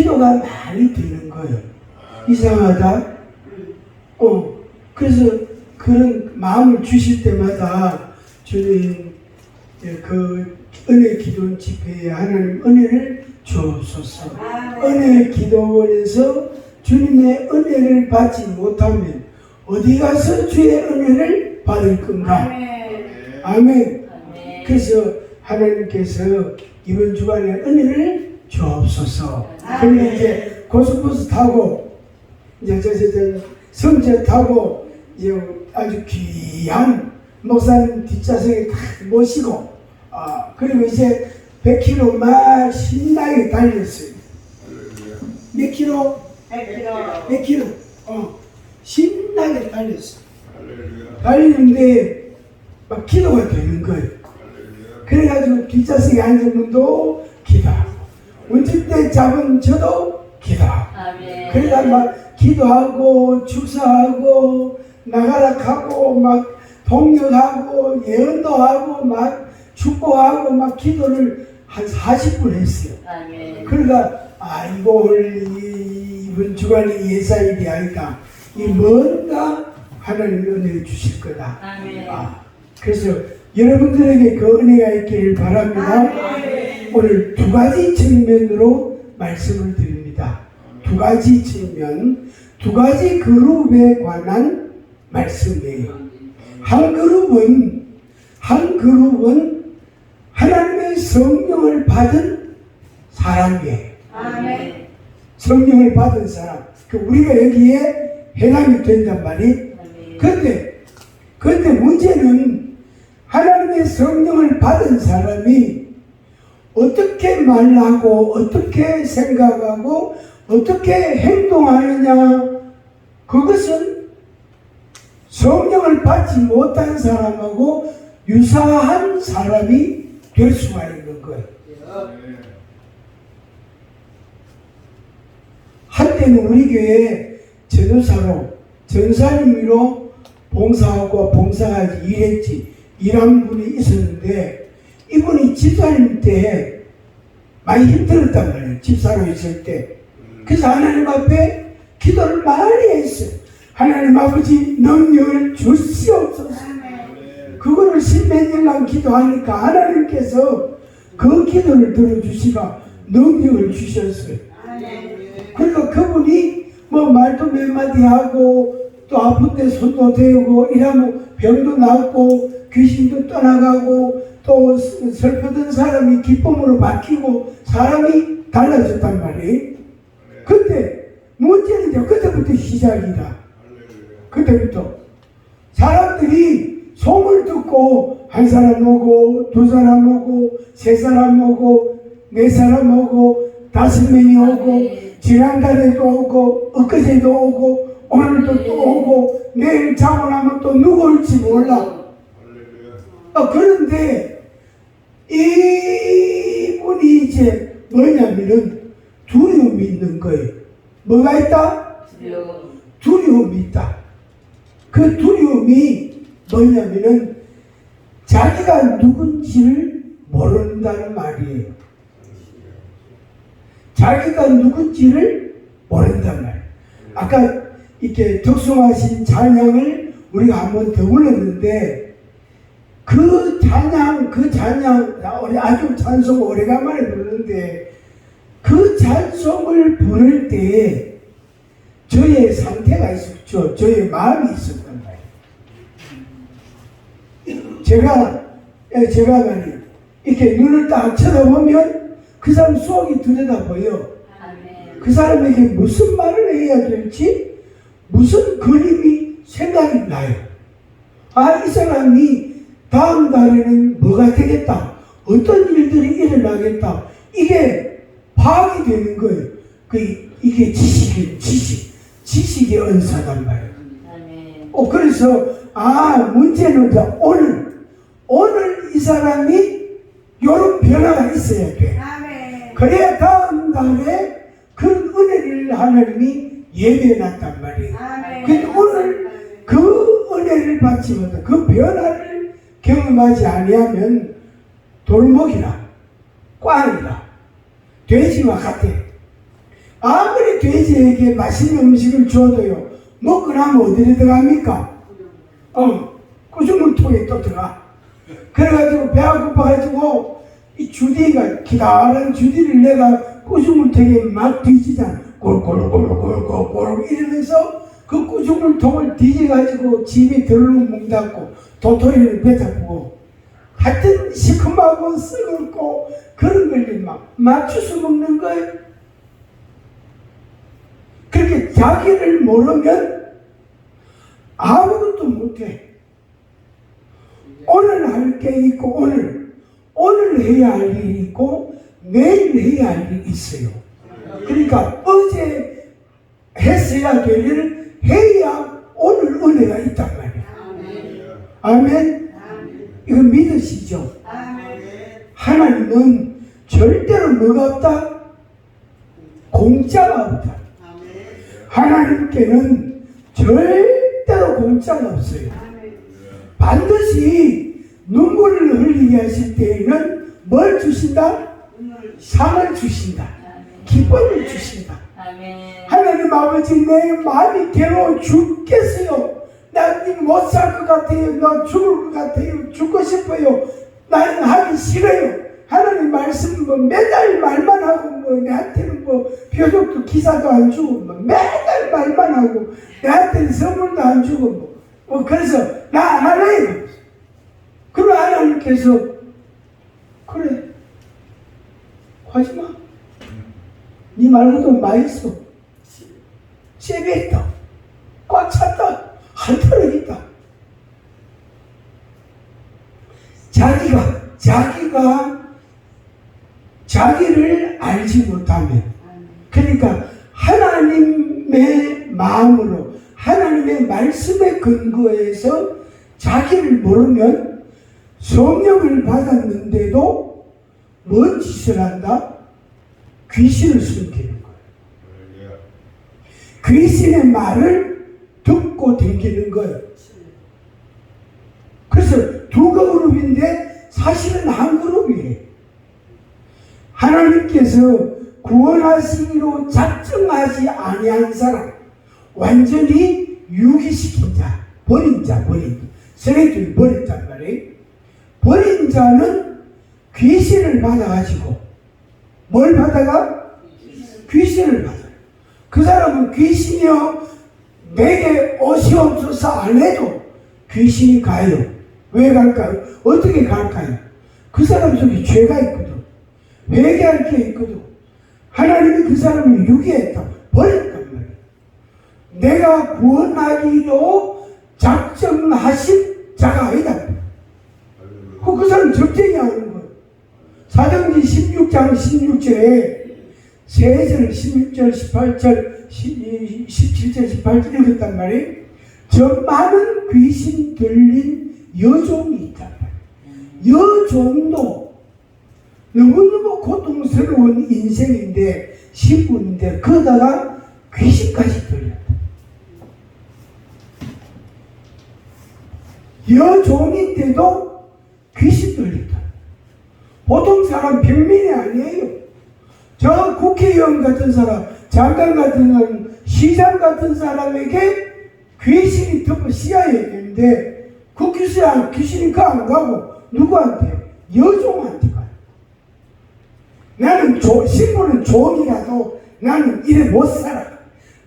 기도가 많이 되는 거예요. 이상하다. 그래서 그런 마음을 주실 때마다 주님 그 은혜 기도 집회에 하나님 은혜를 주옵소서. 은혜 기도원에서 주님의 은혜를 받지 못하면 어디 가서 주의 은혜를 받을 건가? 아멘. 그래서 하나님께서 이번 주간에 은혜를 주옵소서. 그러면 이제 고속버스 타고 이제 성체 타고 이제 아주 귀한 목사님 뒷좌석에 모시고 그리고 이제 100km 막 신나게 달렸어요. 몇 킬로? 100km. 신나게 달렸어요. 달리는데 막 기도가 되는 거예요. 그래가지고 뒷좌석에 앉은 분도 기도하고 운전대 잡은 저도 기도하고 그러다 막 기도하고 축사하고 나가라 하고 막 동력하고 예언도 하고 막 축복하고 막 기도를 한 40분 했어요. 그러다 이거 이번 주간에 예사일이 아니다. 이 뭔가 하나님 은혜를 주실 거다. 그래서 여러분들에게 그 은혜가 있기를 바랍니다. 오늘 두 가지 측면으로 말씀을 드립니다. 두 가지 측면, 두 가지 그룹에 관한 말씀이에요. 한 그룹은 하나님의 성령을 받은 사람이에요. 성령을 받은 사람. 우리가 여기에 해당이 된단 말이에요. 그런데 문제는 하나님의 성령을 받은 사람이 어떻게 말하고 어떻게 생각하고 어떻게 행동하느냐, 그것은 성령을 받지 못한 사람하고 유사한 사람이 될 수가 있는 거예요. 한때는 우리 교회에 전도사로 전사님으로 봉사하지 일한 분이 있었는데, 이분이 집사님 때 많이 힘들었단 말이에요. 집사로 있을 때. 그래서 하나님 앞에 기도를 많이 했어요. 하나님 아버지 능력을 주시옵소서. 그거를 10몇 년간 기도하니까 하나님께서 그 기도를 들어주시가 능력을 주셨어요. 그러니까 그분이 뭐 말도 몇 마디 하고 또 아픈 데 손도 대고 이러면 병도 낫고 귀신도 떠나가고 또 슬프던 사람이 기쁨으로 바뀌고 사람이 달라졌단 말이에요. 근데 문제는 이제 그때부터 시작이다. 그때부터 사람들이 소문을 듣고 한 사람 오고 두 사람 오고 세 사람 오고 네 사람 오고 5명이 오고 지난달에도 오고 엊그제도 오고 오늘도 또 오고 내일 자고 나면 또 누구 올지 몰라. 그런데 이분이 이제 뭐냐면은 두려움이 있는 거예요. 뭐가 있다? 두려움이 있다. 그 두려움이 뭐냐면은 자기가 누군지를 모른다는 말이에요. 자기가 누군지를 모른단 말이에요. 아까 이렇게 덕숭하신 찬양을 우리가 한번 더 불렀는데, 그 찬양 아주 찬송 오래간만에 부르는데, 그 찬송을 부를 때 저의 상태가 있었죠. 저의 마음이 있었단 말이에요. 제가 말이에요. 이렇게 눈을 딱 쳐다보면 그 사람 속이 들여다보여. 그 사람에게 무슨 말을 해야 될지, 무슨 그림이 생각이 나요. 이 사람이 다음 달에는 뭐가 되겠다, 어떤 일들이 일어나겠다, 이게 파악이 되는 거예요. 이게 지식의 은사단 말이에요. 그래서 문제는 오늘 이 사람이 요런 변화가 있어야 돼. 그래야 다음 달에 그런 은혜를 하나님이 예배해놨단 말이에요. 근데 오늘 그 은혜를 받지 못한 그 변화를 경험하지 아니하면 돌목이라 꽝이라 돼지와 같아. 아무리 돼지에게 맛있는 음식을 줘도요, 먹고 나면 어디로 들어갑니까? 구조물통에 또 들어가. 그래가지고 배가 고파가지고 이 주디가 기다란 주디를 내가 구조물통에 막 뒤지잖아. 골골골골골골 이러면서 그 구조물통을 뒤져가지고 집에 들어오는 문 닫고 도토리를 뱉어보고 하여튼 시큼하고 썩었고 그런 걸 막 맞춰서 먹는 거예요. 그렇게 자기를 모르면 아무것도 못해. 오늘 할 게 있고 오늘 해야 할 일이 있고 내일 해야 할 일이 있어요. 그러니까 어제 했어야 될 일을 해야 오늘 은혜가 있단 말이에요. 아멘. 이거 믿으시죠? 하나님은 절대로 뭐가 없다? 공짜가 없다. 하나님께는 절대로 공짜가 없어요. 반드시 눈물을 흘리게 하실 때에는 뭘 주신다? 상을 주신다. 기쁨을 주신다. 하나님 아버지, 내 마음이 괴로워 죽겠어요. 난 못 살 것 같아요. 나 죽을 것 같아요. 죽고 싶어요. 나는 하기 싫어요. 하나님 말씀 매달 말만 하고 내한테는 표적도 기사도 안 주고 매달 말만 하고 내한테는 선물도 안 주고 그래서 나 안 할래요. 그럼 하나님께서 그래 하지마. 네 말고도 많이 있어. 잽에 있다. 꽉 찼다. 한 털에 있다. 자기가 자기를 알지 못하면, 그러니까 하나님의 마음으로 하나님의 말씀에 근거해서 자기를 모르면 성령을 받았는데도 뭔 짓을 한다? 귀신을 숨기는 거예요. 귀신의 말을 듣고 댕기는 거예요. 그래서 두 그룹인데 사실은 한 그룹이에요. 하나님께서 구원하시기로 작정하지 아니한 사람, 완전히 유기시킨 자, 버린 자, 쓰레기를 버렸단 말이에요. 버린 자는 귀신을 받아가지고 뭘 받아가? 귀신을 받아요. 그 사람은 귀신이요 내게 오시옵소서 안 해도 귀신이 가요. 왜 갈까요? 어떻게 갈까요? 그 사람 속에 죄가 있거든. 회개할 게 있거든. 하나님이 그 사람을 유기했다. 버렸단 말이에요. 내가 구원하기로 작정하신 자가 아니다. 그 사람 적쟁이 하는 거예요. 사도행전 16장 16절에 세절 16절 18절 17절 18절 읽었단 말이에요. 저 많은 귀신 들린 여종이 있단 말이에요. 여종도 너무너무 고통스러운 인생인데 신분인데 그러다가 귀신까지 들렸다. 여종인데도 귀신 들렸다. 보통 사람 평민이 아니에요. 저 국회의원 같은 사람, 장관 같은 사람, 시장 같은 사람에게 귀신이 덮어 씌어야 되는데 그 귀신이 안 가고 누구한테? 여종한테 가요. 나는 신부는 종이라도 나는 이래 못 살아.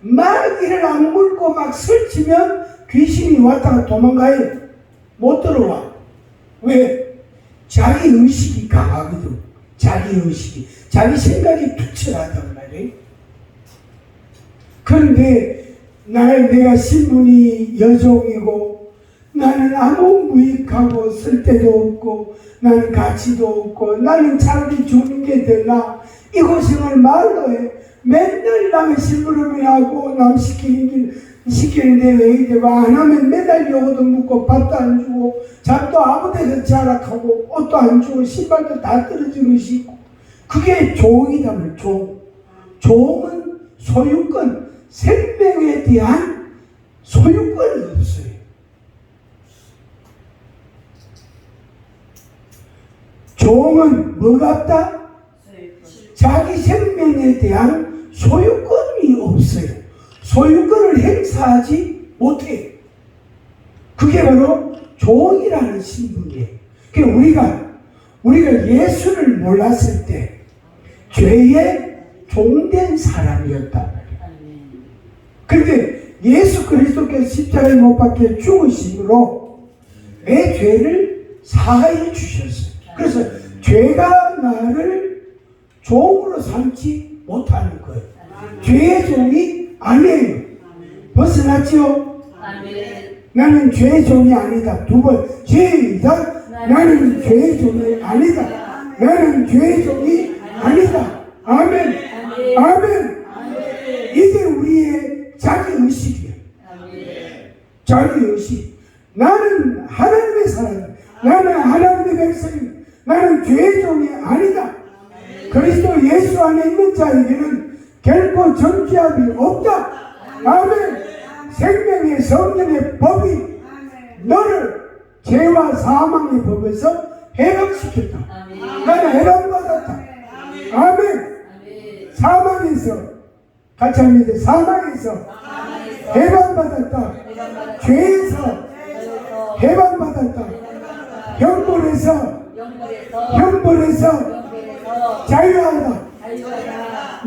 막 이를 악물고 막 설치면 귀신이 왔다가 도망가요. 못 들어와. 왜? 자기 의식이 강하거든. 자기 의식이. 자기 생각이 투철하단 말이에요. 그런데 내가 신분이 여종이고 나는 아무 무익하고 쓸데도 없고 나는 가치도 없고 나는 차라리 죽는 게 더 나아. 이 고생을 말로 해. 맨날 남의 심부름이라고 남 시키는데 왜 이래? 안 하면 매달 요거도 묻고 밥도 안 주고 잠도 아무 데서 자락하고 옷도 안 주고 신발도 다 떨어지는 것이고 그게 종이다 말 종. 종은 소유권, 생명에 대한 소유권이 없어요. 종은 뭐가 없다? 자기 생명에 대한 소유권이 없어요. 소유권을 행사하지 못해요. 그게 바로 종이라는 신분이에요. 그러니까 우리가 예수를 몰랐을 때 죄의 종된 사람이었단 말이에요. 그런데 예수 그리스도께서 십자가에 못 박혀 죽으심으로 내 죄를 사하여 주셨어요. 그래서 죄가 나를 종으로 삼지 못하는 거예요. 죄의 종이 아니에요. 벗어났지요? 나는 죄의 종이 아니다. 두 번 시작. 나는 죄의 종이 아니다. 나는 죄의 종이 아니다. 아멘. 아멘. 이게 우리의 자기의식이에요. 자기의식. 나는 하나님의 사람, 나는 하나님의 백성입니다. 나는 죄의 종이 아니다. 그리스도 예수 안에 있는 자에게는 결코 정죄함이 없다. 아멘. 생명의 성령의 법이 너를 죄와 사망의 법에서 해방시켰다. 나는 해방받았다. 아멘. 사망에서 같이 합니다. 사망에서 해방받았다. 죄에서 해방받았다. 형벌에서 자유하다.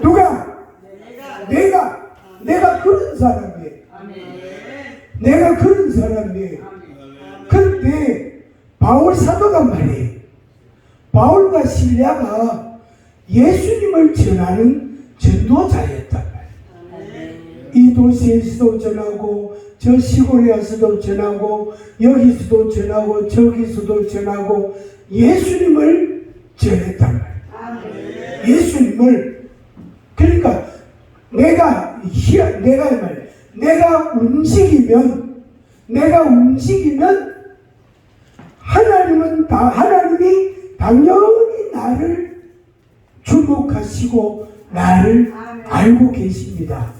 누가? 내가 그런 사람이에요. 내가 그런 사람이에요. 그런데 바울 사도가 말이에요. 바울과 실라가 예수님을 전하는 전도자였단 말이에요. 이 도시에서도 전하고 저 시골에 와서도 전하고 여기서도 전하고 저기서도 전하고 예수님을 전했단 말이에요. 예수님을. 그러니까 내가 움직이면 하나님이 당연히 나를 주목하시고 나를 알고 계십니다.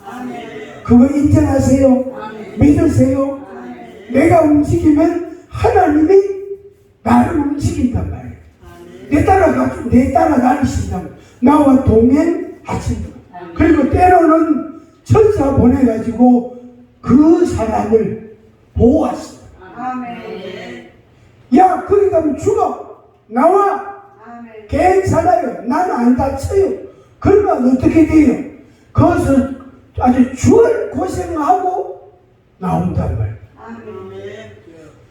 그거 인정하세요? 믿으세요? 내가 움직이면 하나님이 나를 움직인단 말이에요. 내 따라다니신단 말이에요. 나와 동행하신다. 그리고 때로는 천사 보내가지고 그 사람을 보호하신다. 야, 거기 가면 죽어. 나와. 괜찮아요. 나는 안 다쳐요. 그러면 어떻게 돼요? 거기서 아주 죽을 고생하고 나온단 말이에요.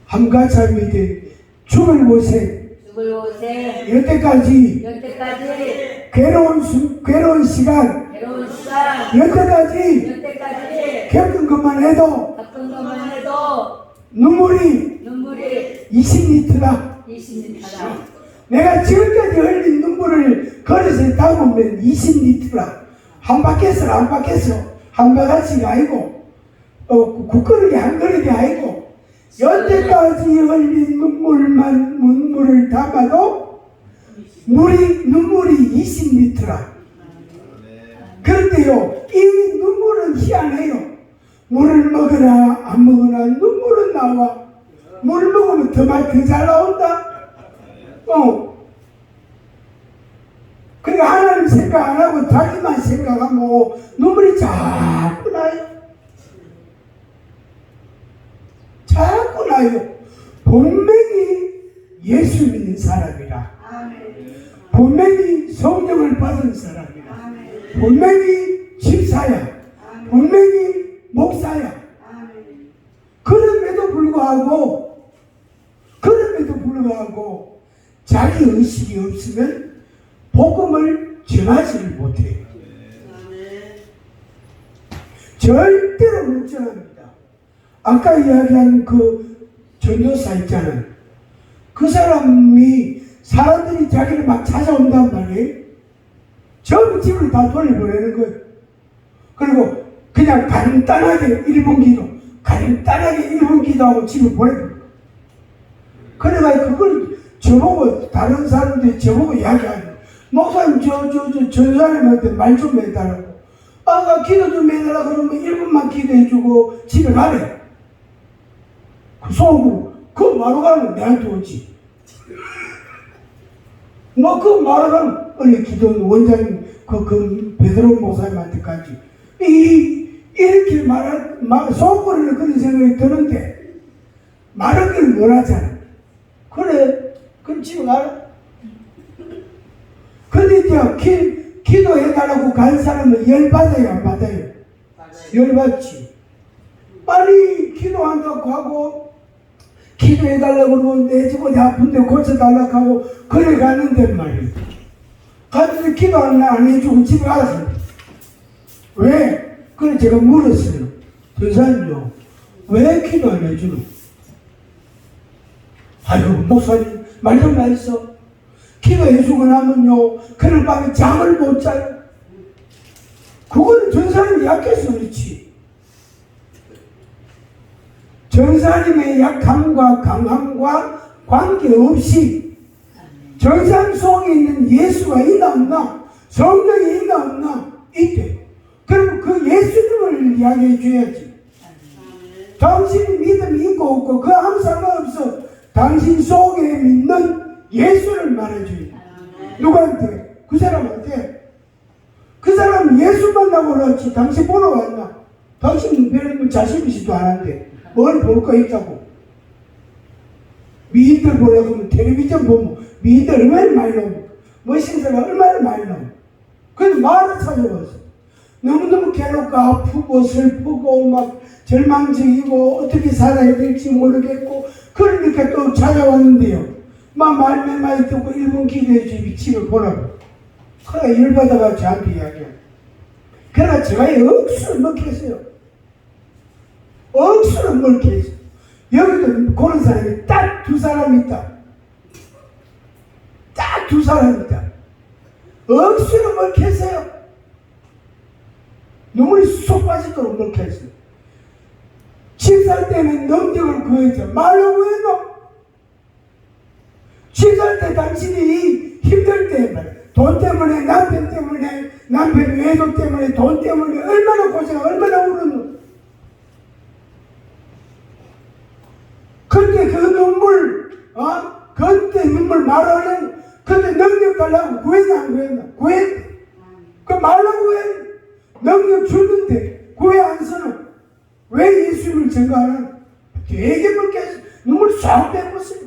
한가참이 돼. 죽을 고생. 여태까지 괴로운 시간 여태까지 겪은 것만 해도 눈물이 20리터다. 내가 지금까지 흘린 눈물을 거리에서 담으면 20리터라. 한 바퀴에서 한 바가지가 아니고 국거리기 한 그릇이 아니고 여태까지 흘린 눈물을 담아도 눈물이 20리터라. 그런데요, 이 눈물은 희한해요. 물을 먹으나 안 먹으나 눈물은 나와. 물 먹으면 더 잘 나온다. 그러니까 하나님 생각 안 하고 자기만 생각하면 눈물이 자꾸 나요. 자꾸 나요. 분명히 예수 믿는 사람이라. 분명히 성령을 받은 사람이라. 분명히 집사야. 분명히 목사야. 그럼에도 불구하고 자기 의식이 없으면 복음을 전하지를 못해요. 절대로 못 전합니다. 아까 이야기한 그 전도사 있잖아요. 그 사람이 사람들이 자기를 막 찾아온단 말이에요. 전부 집을 다 돌려보내는 거예요. 그리고 그냥 간단하게 1분 기도하고 집을 보내버려요. 그래가 그걸 저보고 다른 사람들이 저보고 이야기하는 목사님 저 사람한테 말 좀 해달라고. 나 기도 좀 해달라 그러면 1분만 기도해주고 집에 가래. 그 속으로 그 말로 가면 내한테 오지. 그 말로 가면 원장님 그 베드로 목사님한테까지 이렇게 속거리를 그런 생각이 드는데 말하기를 못하잖아. 그래, 그럼 집에 가라. 근데 이제 기도해달라고 간 사람은 열받아요, 안 받아요? 열받지. 빨리 기도한다고 하고 기도해달라고 그러면 내 집 어디 아픈데 고쳐달라고 하고 그래 가는데 말이에요. 가서 기도 안 해주고 집에 가서 왜? 그래 제가 물었어요. 전사님요, 왜 기도 안 해주노? 아유 목사님 말 좀 했어. 기도해주고 나면요 그날 밤에 잠을 못 자요. 그거는 전사님이 약해서 그렇지. 전사님의 약함과 강함과 관계없이 전사님 속에 있는 예수가 있나 없나, 성령이 있나 없나 있대. 그럼 그 예수님을 이야기해 줘야지. 당신이 믿음이 있고 없고 그 아무 상관없어. 당신 속에 믿는 예수를 말해줘야 돼. 누구한테? 그 사람한테. 그 사람 예수 만나고 그렇지 당신 보러 왔나? 당신은 별로 자신있지도 않은데 뭘 볼 거 있다고. 미인들 보려고 하면 텔레비전 보면 미인들 얼마나 많이 나오고 멋있는 얼마나 많이 나오고. 그래서 말을 찾아봤어. 너무너무 괴롭고 아프고 슬프고 막 절망적이고 어떻게 살아야 될지 모르겠고 그러니까 또 찾아왔는데요. 막 말 몇 마디 듣고 1분 기도해 집에 보라고. 그래 열받아가 저한테 이야기해. 그러나 제가 억수로 먹혔어요. 억수로 먹혔어. 여기도 그런 사람이 딱 두 사람 있다. 딱 두 사람 있다. 억수로 먹혔어요. 눈물이 쏙 빠지도록 먹혔어요. 칠살 때는 능력을 구했죠. 말로 구했노? 칠살 때 당신이 힘들 때 돈 때문에 남편 때문에 남편 외도 때문에 돈 때문에 얼마나 고생 얼마나 울었노? 근데 그 눈물 그때 눈물 말하는 그때 능력 달라고 구했나 안 구했나? 구했대. 그 말로 구해. 능력 주는데 구해 안 쓰는. 왜 예수님을 증거하는? 되게 먹겠어. 눈물 쏙 빼었어요.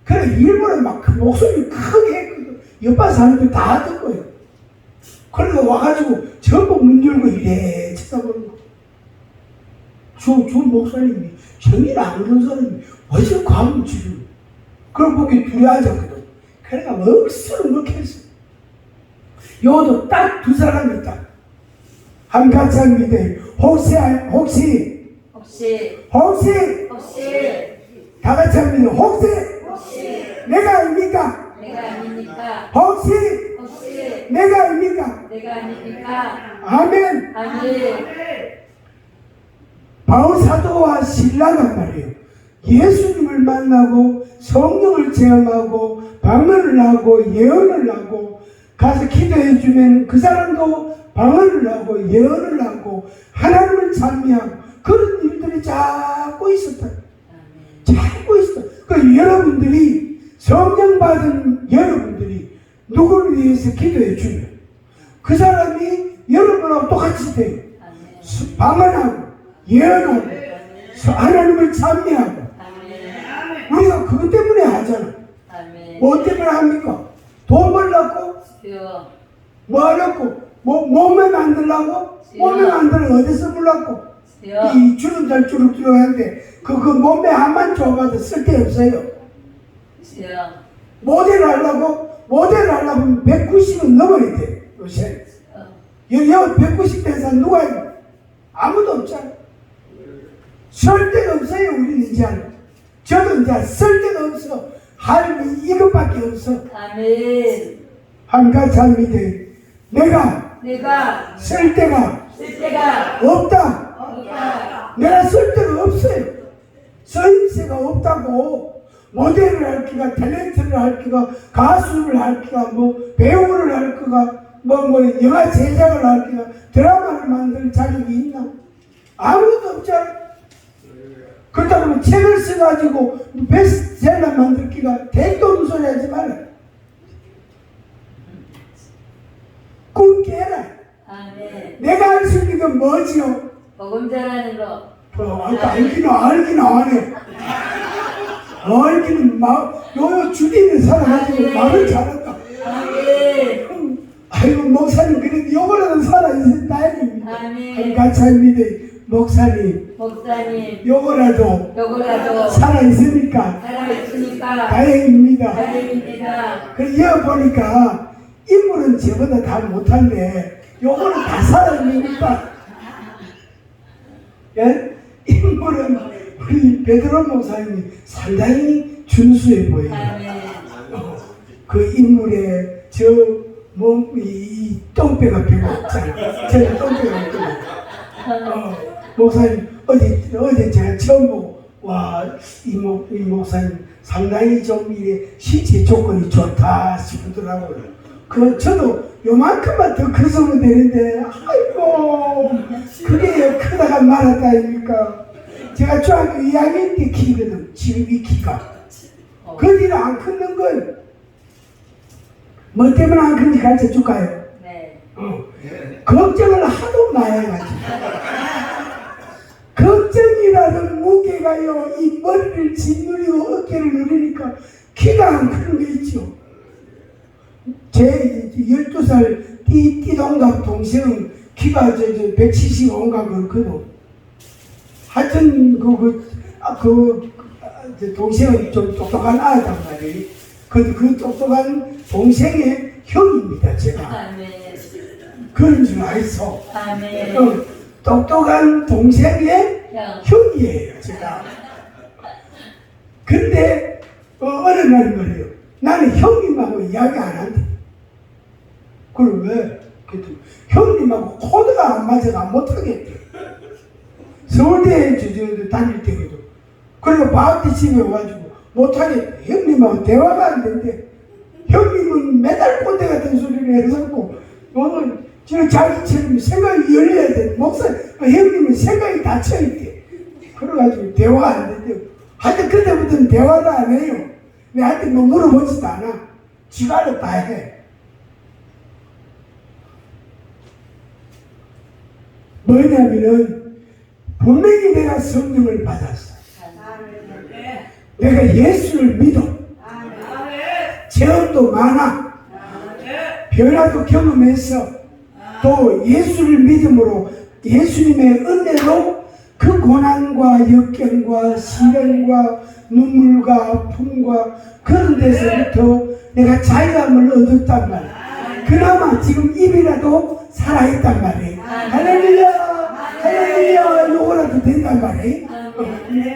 그래 일부러 막 그 목소리 크게 했거든. 옆반 사람들 다 듣고요. 그러니까 와가지고 전부 문 열고 이래 쳐다보는 거. 주 목사님이 정의를 안 그런 사람이 어제 과문 지금 그걸 보기 둘이 앉았거든. 그러니까 억수로 먹혔어. 요도 딱 두 사람이 있다. 한 같이 합니다. 혹시 다 같이 합니다. 혹시 내가 아닙니까? 혹시 내가 아닙니까? 아멘. 바울 사도와 신라란 말이에요. 예수님을 만나고 성령을 체험하고 방언을 하고 예언을 하고 가서 기도해 주면 그 사람도 방언을 하고 예언을 하고 하나님을 찬미하고 그런 일들이 자꾸 있었다. 자꾸 있어. 그 여러분들이 성령 받은 여러분들이 누구를 위해서 기도해 주면 그 사람이 여러분하고 똑같이 돼요. 방언하고 예언하고 하나님을 찬미하고 우리가 그것 때문에 하잖아. 뭐 때문에 합니까? 돈 벌려고? 뭐 하려고? 몸에 만들려고? 몸에 만들어 어디서 물라고? 이 주름살 주룩 들어가는데 그 몸에 한만 줘봐도 쓸데없어요. 모델 하려고 190은 넘어야 돼. 요새 여기 190 된 사람 누가 있나? 아무도 없잖아. 쓸 데가 없어요. 우리는 이제 저도 이제 쓸 데가 없어. 할 이것밖에 없어. 아멘. 한 가지 믿어. 내가 쓸 데가 없다. 내가 쓸 데가 없어요. 쓰임새가 없다고. 모델을 할 기가, 탤런트를 할 기가, 가수를 할 기가, 뭐 배우를 할 기가, 뭐 영화 제작을 할 기가, 드라마를 만들 자격이 있나? 아무것도 없잖아. 그렇다고 책을 써가지고 베스트셀러 만들 기가 대도 없는 소리 하지 마라. 꿈 깨라. 아멘. 내가 할 수 있는 건 뭐지요? 복음 전하는 거. 알기는 안 해. 알기는 요 주디는 살아가지고 말을 잘한다. 아멘. 아이고 목사님 그래도 요거라도 살아있는 다행입니다. 아멘. 감사합니다. 목사님 요거라도 살아있으니까 살아있으니까 다행입니다. 다행입니다. 그래서 여기 보니까 인물은 저보다 다 못한데 요거는 다 살아있으니까 예? 인물은 우리 베드로 목사님이 상당히 준수해 보여요. 아멘. 그 인물에 저 몸, 이 똥배가 별로 없잖아. 저는 똥배가 없거든요. 목사님, 어제 제가 처음 보고, 와, 이 목사님 상당히 좀 이래 신체 조건이 좋다 싶더라고요. 저도 요만큼만 더 커서면 되는데, 아이고, 그게 크다가 말았다 아닙니까? 제가 중학교 2학년 때 키거든, 지금 이 키가. 그 뒤로 안 컸는 걸, 뭐 때문에 안 큰지 가르쳐 줄까요? 네. 걱정을 하도 많이 해가지고. 걱정이라는 무게가요, 이 머리를 짓누리고 어깨를 누리니까 키가 안 크는 게 있죠. 제 12살 띠동갑 동생은 키가 175인가 그렇거든. 하여튼, 동생은 좀 똑똑한 아이단 말이에요. 그 똑똑한 동생의 형입니다, 제가. 아멘. 그런 줄 알소. 아멘. 똑똑한 동생의 형이에요, 제가. 근데, 어느 날 말이에요. 나는 형님하고 이야기 안 한대. 그럼 왜? 형님하고 코드가 안 맞아가 못하겠대. 서울대에 다닐 때거든. 그리고 방학때 집에 와가지고 못하겠대. 형님하고 대화가 안 된대. 형님은 매달 꼰대 같은 소리를 해서고, 지금 자기처럼 생각이 열려야 돼. 형님은 생각이 닫혀있대. 그래가지고 대화가 안 된대. 하여튼 그때부터는 대화도 안 해요. 내한테 뭐 물어보지도 않아. 지가 알아 다 해. 뭐냐면은, 분명히 내가 성령을 받았어. 내가 예수를 믿어. 체험도 많아. 변화도 경험해서 또 예수를 믿음으로 예수님의 은혜로 그 고난과 역경과 시련과 눈물과 아픔과 그런 데서부터 내가 자유함을 얻었단 말이야. 그나마 지금 입이라도 살아있단 말이에요. 할렐루야! 할렐루야! 요거라도 된단 말이에요.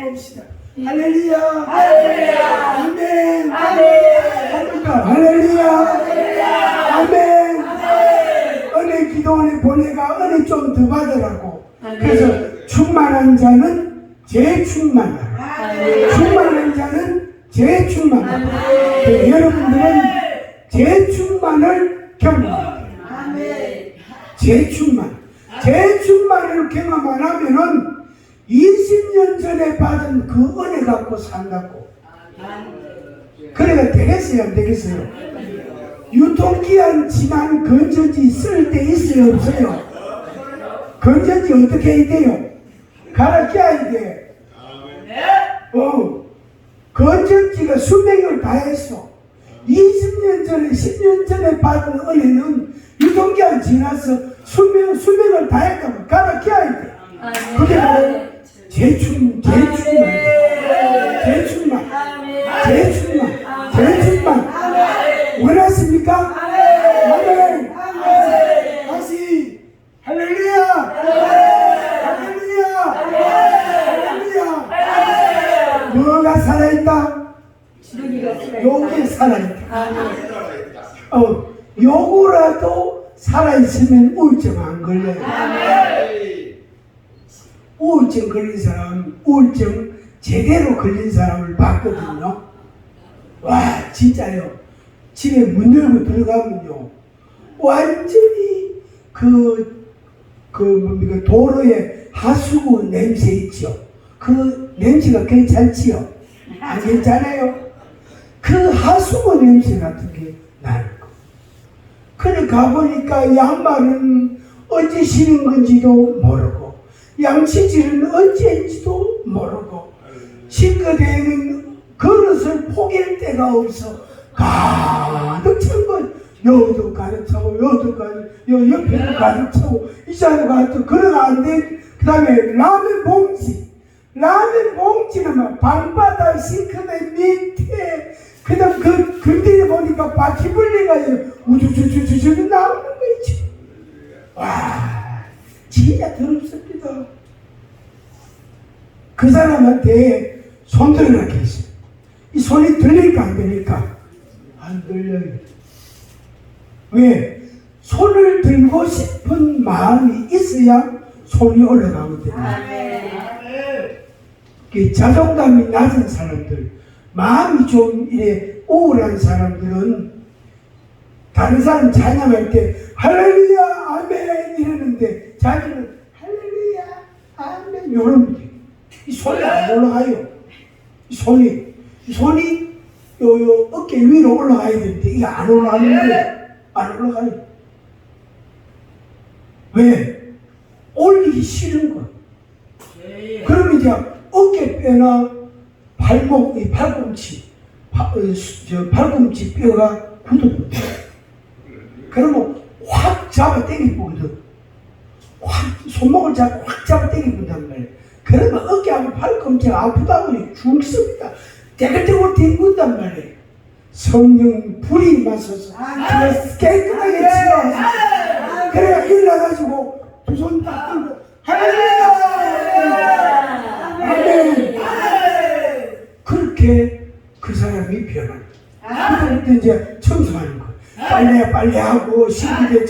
봅시다. 할렐루야! 할렐루야! 아멘! 아멘! 할렐루야! 아멘! 은혜 기도원에 보내가 은혜 좀 더 받으라고. 그래서 충만한 자는 재충만하라. 충만한 자는 재충만하라. 여러분들은 재충만을 경험해요. 재충만을 경험 안 하면은 20년 전에 받은 그 은혜 갖고 산다고. 그래가 되겠어요, 안 되겠어요? 유통기한 지난 건전지 쓸 때 있어요, 없어요? 건전지 어떻게 해야 돼요? 갈아 껴야 돼. 건전지가 수명을 다했어. 20년 전에, 10년 전에 받은 은혜는 유통기한 지나서 수명을 다했다고 갈아 껴야 돼. 그게 바로 재충만. 원하십니까? 아멘. 다시 할렐루야. 할렐루야. 뭐가 살아있다? 요게 살아있다. 요거라도 살아있으면 우울증 안 걸려요. 우울증 걸린 사람, 우울증 제대로 걸린 사람을 봤거든요. 와, 진짜요. 집에 문 열고 들어가면요. 완전히 도로에 하수구 냄새 있죠. 그 냄새가 괜찮지요? 안 괜찮아요? 그 하수구 냄새 같은 게 나는 거. 그래 가보니까 양말은 언제 신은 건지도 모르고 양치질은 언제인지도 모르고 싱크대에는 그릇을 포기할 데가 없어 가득 찬 건 여도 가득 차고 여도 가득 요 옆에도 가득 차고 이자도 가득 그러는데 그 다음에 라면 봉지는 막 방바닥 싱크대 밑에 그다음 그 근대에 보니까 바퀴벌레가 우주주주주주 나오는 거 있죠. 와 진짜 더럽습니다. 그 사람한테 손 들으라고 했어요. 이 손이 들릴까 안 들릴까? 안 들려요. 왜? 손을 들고 싶은 마음이 있어야 손이 올라가거든요. 자존감이 낮은 사람들, 마음이 좀 이래 우울한 사람들은 다른 사람 찬양할 때 할렐루야 아멘 이러는데 자기는 할렐루야 아멘 이러면 돼. 이 손이 안 올라가요. 이 손이 요 어깨 위로 올라가야 되는데 이게 안 올라가는데 안 올라가요. 왜? 올리기 싫은 거야. 그러면 이제 어깨뼈나 발목, 이 팔꿈치, 팔꿈치 뼈가 굳어버려. 그러면 확 잡아 당겨보거든. 손목을 잡고 확 잡아 당겨본단 말이야. 그러면 어깨하고 팔꿈치가 아프다고 죽습니다. 떼글떼글 뒹군단 말이에요. 성령 불이 마셔서 깨끗하게 치워서 그래야 일어나가지고 두 손 딱 들고 할렐루야 아멘 그렇게 그 사람이 변합니다. 그때부터 이제 청소하는 거예요. 빨래하고 식기대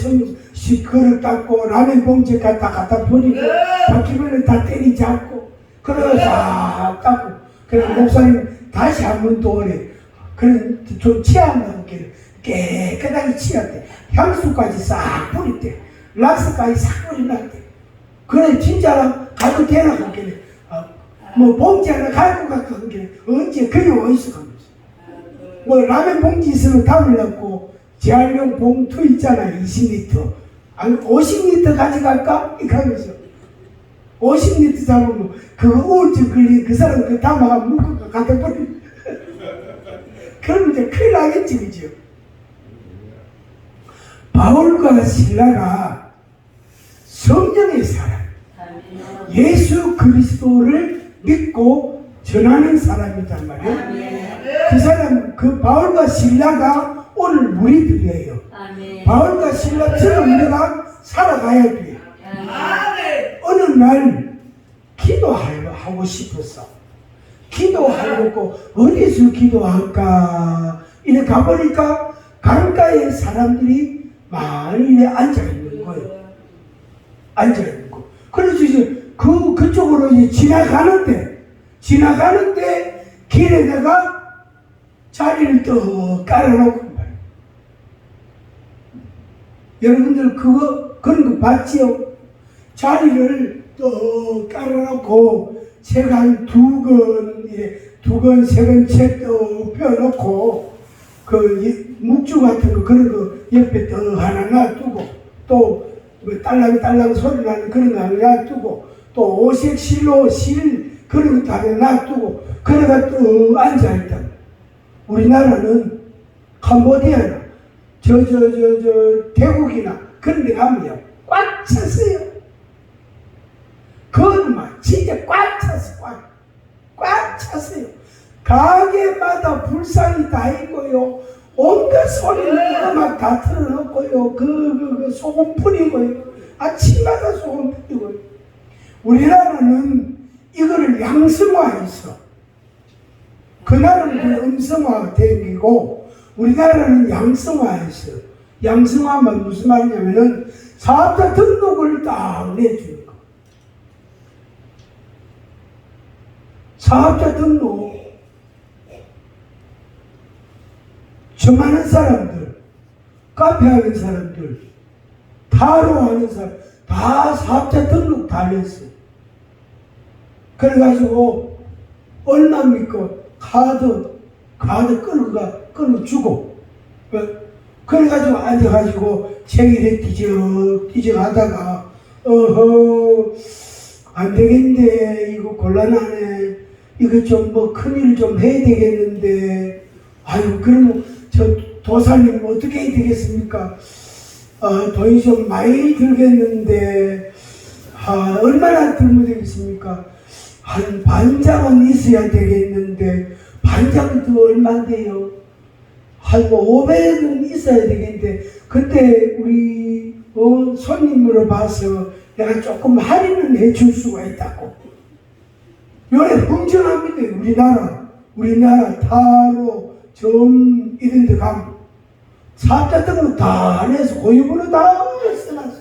그릇 닦고 라면 봉지 갖다 버리고 바퀴벌레 다 때리 잡고 그러고 싹 닦고 그래서 목사님 다시 한 번 또 오래 그래 좀 치한다고 깨끗하게 치웠대. 향수까지 싹 뿌렸대. 락스까지 싹 뿌려놨대. 그래 진짜로 가지고 대놓고 그래 뭐 봉지 하나 가지고 가고 그래 언제 그게 어디서 가면서 뭐 라면 봉지 있으면 담으려고 재활용 봉투 있잖아 20리터 아니 50리터 가져갈까? 이렇게 하면서 50리터 잡으면 그거 우울증 걸린 그 사람 그 담아가 묶어가 갖다 버려. 그러면 이제 큰일 나겠지 그죠? 바울과 신라가 성령의 사람 예수 그리스도를 믿고 전하는 사람이란 말이에요. 그 사람 그 바울과 신라가 오늘 우리들이에요. 바울과 신라처럼 우리가 살아가야 돼요. 어느 날 기도하고 싶었어. 기도하려고 어디서 기도할까? 이래 가보니까 강가에 사람들이 많이 앉아있는 거예요. 앉아있는 거. 그래서 이제 그쪽으로 이제 지나가는데 길에다가 자리를 또 깔아놓고 말이에요. 여러분들 그런 거 봤지요? 자리를 또 깔아놓고 책 한 두 권, 세 권 책 또 펴놓고 그 묵주 같은 거 그런 거 옆에 또 하나 놔두고 또 딸랑딸랑 소리 나는 그런 거 하나 놔두고 또 오색 실로 그런 것도 하나 놔두고 그래가 또 앉아있다. 우리나라는 캄보디아나 태국이나 그런 데 가면요 꽉 찼어요. 그건 막 진짜 꽉 찼어. 꽉 찼어요. 가게마다 불상이 다 있고요. 온갖 소리는 음악 다 틀어놓고요. 그 소금 뿌리고요. 아침마다 소금 뿌리고요. 우리나라는 이거를 양성화했어. 그날은 그 음성화가 되고 우리나라는 양성화했어. 양성화만 무슨 말이냐면은 사업자 등록을 딱 내주는 거. 사업자 등록 점하는 사람들, 카페 하는 사람들, 타로 하는 사람 다 사업자 등록 다 했어요. 그래가지고 얼마입니까? 카드 끊어주고 그래가지고 앉아가지고 책이래 뒤적 하다가 어허 안 되겠네, 이거 곤란하네, 이거 좀 뭐 큰일 좀 해야 되겠는데, 아유 그럼 저 도사님 어떻게 해야 되겠습니까? 돈이 좀 많이 들겠는데, 얼마나 들면 되겠습니까? 한 반장은 있어야 되겠는데, 반장도 얼마인데요? 한 500은 있어야 되겠는데, 그때 우리 손님으로 봐서 내가 조금 할인을 해줄 수가 있다고. 요래 흥정합니다. 우리나라 타로 점 이런 데 가면 사업자 등록 다 안 해서 고유번호 다 써놨어.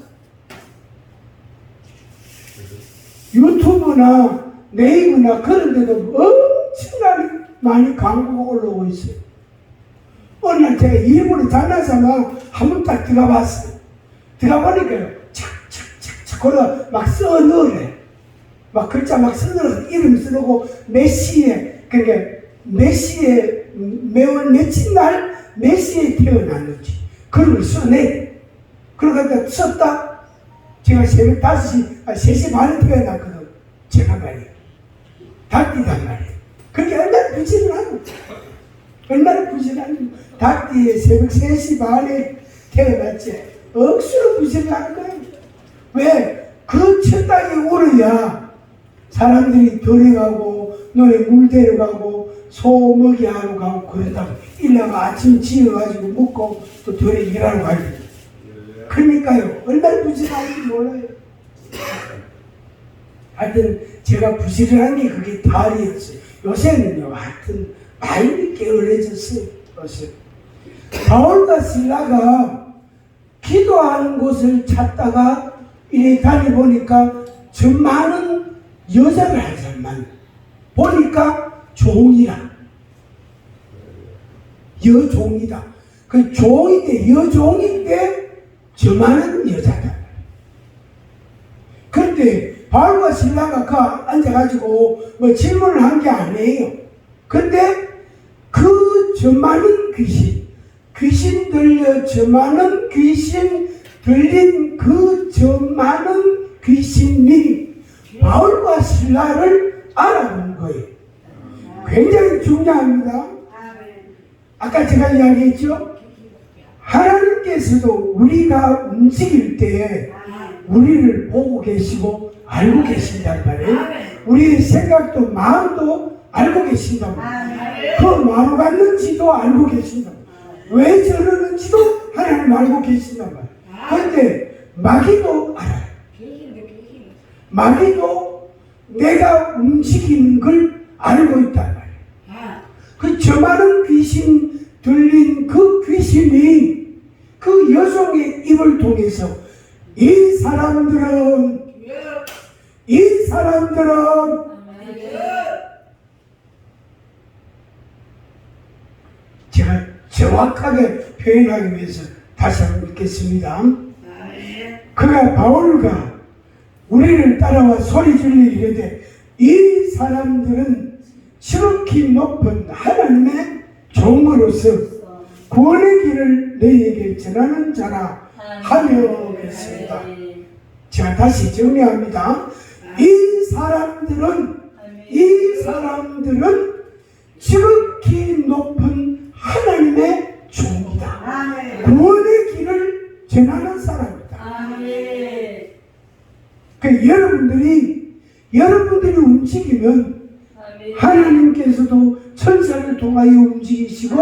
유튜브나 네이버나 그런 데도 엄청나게 많이 광고가 올라오고 있어요. 어느 날 제가 일부러 장난삼아 한번 딱 들어가 봤어요. 들어가 보니까요, 착착착착 걸어 막 써 넣으래. 막 글자 막 써 넣어서 이름 쓰고 메시에, 그러니까 메시에 매월 며칠 날 메시에 태어났는지 그런 걸 써내. 그러니까 썼다. 제가 새벽 3시 반에 태어났거든. 제가 말이에요. 닭띠단 말이에요. 그게 얼마나 부지런하고 닭띠에 새벽 3시 반에 태어났지. 억수로 부지런한 거예요. 왜? 그 첫 땅에 오르야 사람들이 들어가고 너네 물 데려가고 소 먹이하러 가고 그러다가 일나가 아침 지어가지고 먹고 또 들에 일하러 가야 돼. 그러니까요, 얼마나 부지런한지 몰라요. 하여튼 제가 부지런한 게 그게 달이었어요. 요새는요, 하여튼 많이 게을러졌어요. 요새 바울과 실라가 기도하는 곳을 찾다가 이래 다니보니까 저 많은 여자를 한 사람만 보니까 종이라, 여종이다. 그 종인데, 여종인데 저 많은 여자다. 그런데 바울과 실라가 그 앉아가지고 뭐 질문을 한 게 아니에요. 근데 그 저 많은 귀신 들려 저 많은 귀신 들린 그 저 많은 귀신이 바울과 실라를 알아본 거예요. 굉장히 중요합니다. 아까 제가 이야기했죠? 하나님께서도 우리가 움직일 때 우리를 보고 계시고 알고 계신단 말이에요. 우리의 생각도 마음도 알고 계신단 말이에요. 그 마음 갔는지도 알고 계신단 말이에요. 왜 저러는지도 하나님 알고 계신단 말이에요. 그런데 마귀도 알아요. 마귀도 내가 움직이는 걸 알고 있단 말이에요. 그 저 많은 귀신 들린 그 귀신이 그 여종의 입을 통해서 이 사람들은 제가 정확하게 표현하기 위해서 다시 한번 읽겠습니다. 그가 바울과 우리를 따라와 소리 질러 이르되 이 사람들은 지극히 높은 하나님의 종으로서 구원의 길을 너희에게 전하는 자라 하며 그랬습니다. 제가 다시 정리합니다. 이 사람들은 지극히 높은 하나님의 종이다. 구원의 길을 전하는 사람이다. 그 여러분들이 움직이면 하나님께서도 천사를 통하여 움직이시고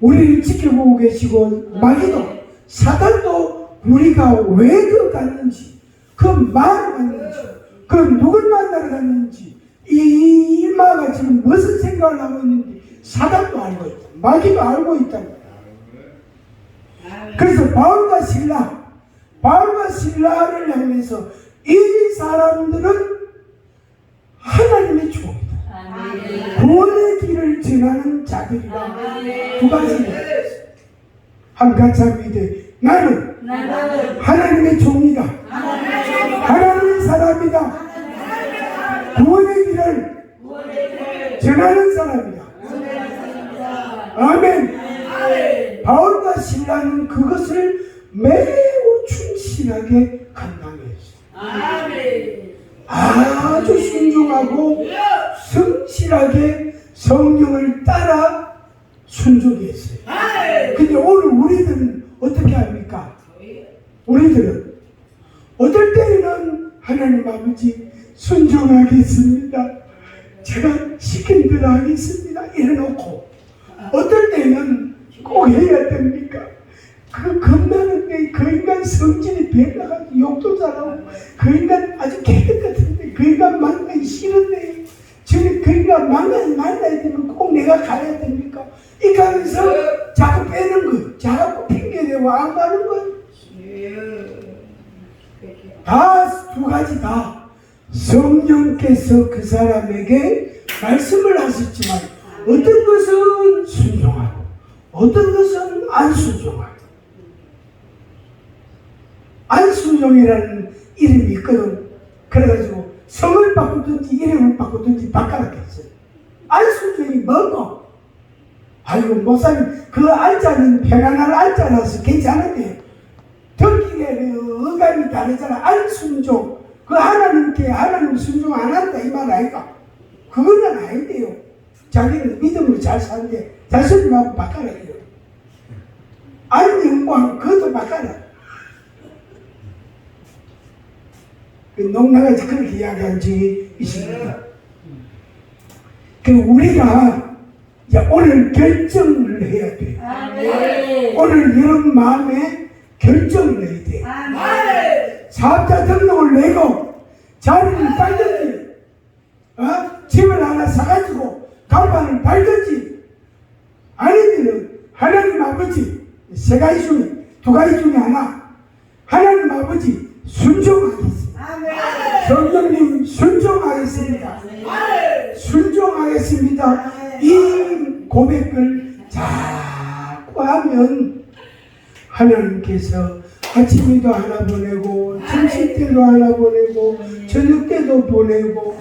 우리를 지켜보고 계시고 마귀도 사단도 우리가 왜 그 갔는지 그 말을 갔는지 그 누굴 만나러 갔는지 이 일마가 지금 무슨 생각을 하고 있는지 사단도 알고 있다. 마귀도 알고 있다. 그래서 바울과 실라를 향해서 이 사람들은 하나님의 종이다. 구원의 길을 전하는 자들이라. 두 가지입니다. 한 같이 합니다. 나는 하나님의 종이다. 하나님의 사람이다. 구원의 길을 전하는 사람이다. 아멘. 바울과 신라는 그것을 매우 충실하게 감당했어요. 아주 순종하고 성실하게 성령을 따라 순종했어요. 근데 오늘 우리들은 어떻게 합니까? 우리들은 어떨 때는 하나님 아버지 순종하겠습니다. 제가 시킨 대로 하겠습니다. 이래놓고 어떨 때는 꼭 해야 됩니까? 그 겁나는데 그 인간 성질이 변해가지고 욕도 잘하고 그 인간 아주 깨끗한데 그 인간 만나기 싫은데 저는 그 인간 만나야 되면 꼭 내가 가야 됩니까? 이렇게 하면서 자꾸 빼는 거예요. 자꾸 핑계대고 안 가는 거예요. 다 두 가지 다 성령께서 그 사람에게 말씀을 하셨지만 어떤 것은 순종하고 어떤 것은 안 순종하고 안 순종이라는 이름이 있거든. 그래가지고 성을 바꾸든지 이름을 바꾸든지 바꿔놨겠어요. 안 순종이 뭐고? 아이고 목사님 그 알자는 편안한 알자라서 괜찮은데 듣기에 어감이 다르잖아. 안 순종 그 하나님께 하나님 순종 안 한다 이 말 아이가? 그거는 아닌데요. 자기는 믿음으로 잘 사는데 자신하고 바꿔라 이래요. 안 영광 그것도 바꿔라. 농락에서 그렇게 이야기한 적이 있습니다. 우리가 이제 오늘 결정을 해야 돼요. 오늘 이런 마음에 결정을 해야 돼요. 사업자 등록을 내고 자리를 빨든지 집을 하나 사가지고 간판을 달든지 아니면 하나님 아버지 세 가지 중에 두 가지 중에 하나 하나님 아버지 순종하겠습니다. 성령님 순종하겠습니다. 순종하겠습니다. 이 고백을 자꾸 하면 하나님께서 아침에도 하나 보내고 점심 때도 하나 보내고 저녁 때도 보내고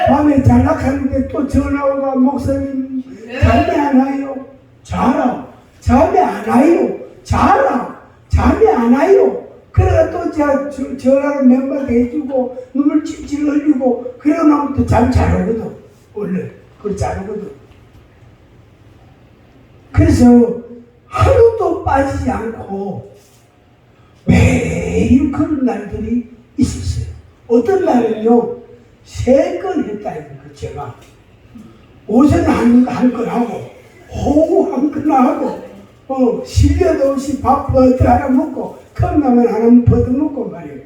밤에 잘락하는데 또 전화 오고 목사님 잠이 안 와요. 자라 잠이 안 와요. 자라 잠이 안 와요. 그래가 또 제가 전화를 몇 마디 해주고 눈물 찔찔 흘리고 그러고 나면 또 잠 잘 오거든. 원래 그걸 잘 오거든. 그래서 하루도 빠지지 않고 매일 그런 날들이 있었어요. 어떤 날은요 3건 했다니까. 제가 오전에 한 건 하고 오후 한 건 하고 실려도 없이 밥 버터 하나 먹고 컵라면 하나 버터 먹고 말이에요.